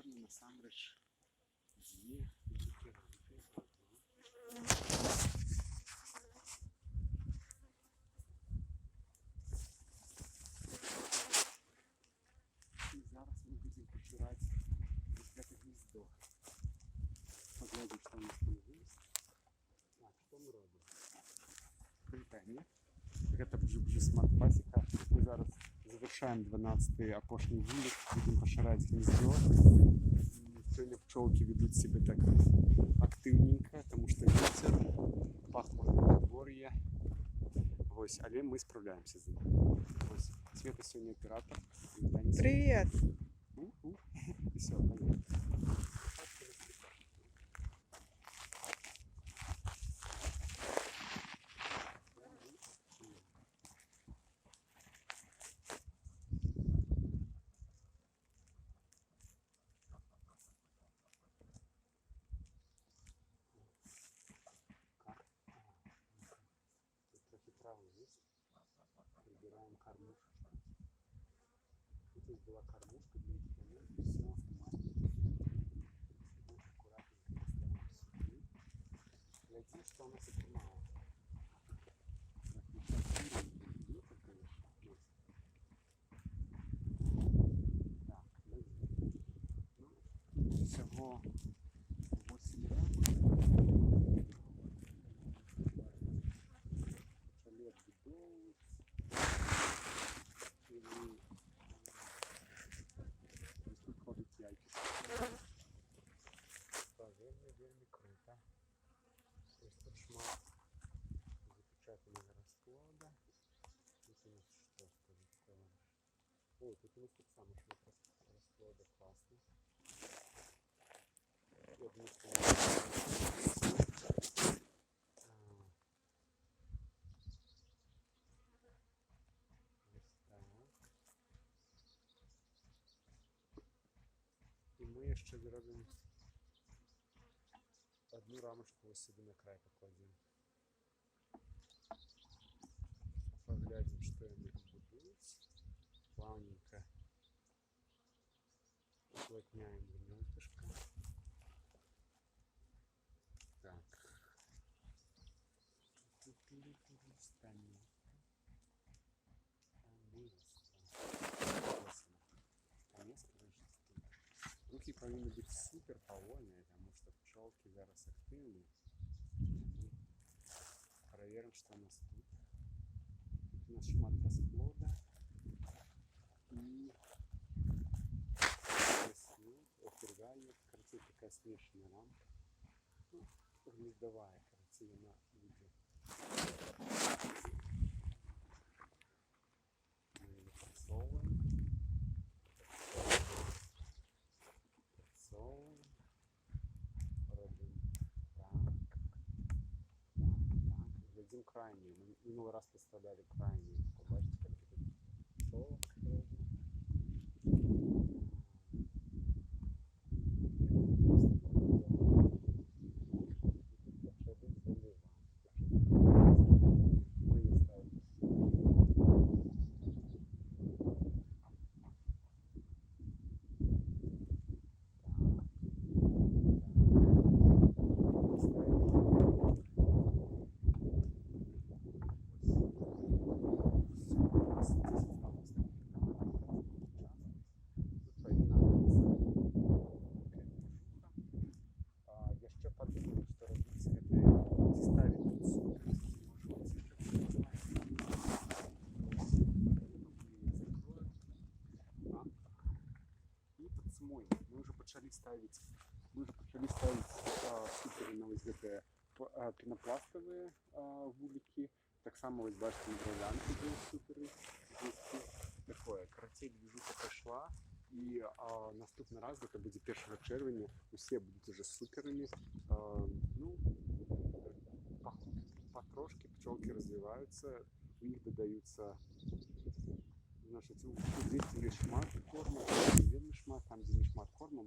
напевно, насамрэч дзве вегетаранты. І зараз ми будемо поширати це гніздо. Поглядим, що у нас там є. Так, що ми робимо? Привітання. Гэта Бжы-Бжы смарт-пасека. Мы зараз завершаем 12-й апошні вулік, будем поширать гнездо. Сьогодні пчелки ведуть себе так активненько, тому що ветер, пасмурне подвор'я. Ось, але ми справляємося з ним. Ось, Света сьогодні оператор. Привет! І все, понятно. Травы есть. Выбираем кормушку. Здесь была кормушка для эксперимента. Все автоматически. Аккуратненько доставаем сюда. Глядим, что у нас отнимало. Так, глядим. Ну, всего 8 граммов. Вельми круто. Ось тут шмат запечатаного розкладу. Тут у нас що скажу? О, тут у нас так само шмат розкладу класний. Одну і ми ще зробимо одну рамочку ось сюди на край покладем. Поглядим, что они будут. Плавненько уплотняем гнездышко. Так. Руки повинны быть супер повольные, потому что пчелки зараз активные. Проверим, что у нас тут. Тут у нас шмат расплода. И опергальник. Короче, такая смешанная рамка. Ну, гнездовая, короче, она будет. Мы ее подсовываем. Глядим крайнюю. Мы минулый раз поставляли крайнюю. Побачите, как это пчелок. Мы ее ставим. Мы уже почали ставить суперы на ось гэты пенопластовые вулики. Так само ось бачите, гірлянки були суперы. Такое, карацей движуха пошла. І наступний раз, це буде 1 червня, усі будуть вже суперами. Ну, потрошки пчелки розвиваються, у них додаються, значить, здесь є шмат корму, там, де не шмат корму.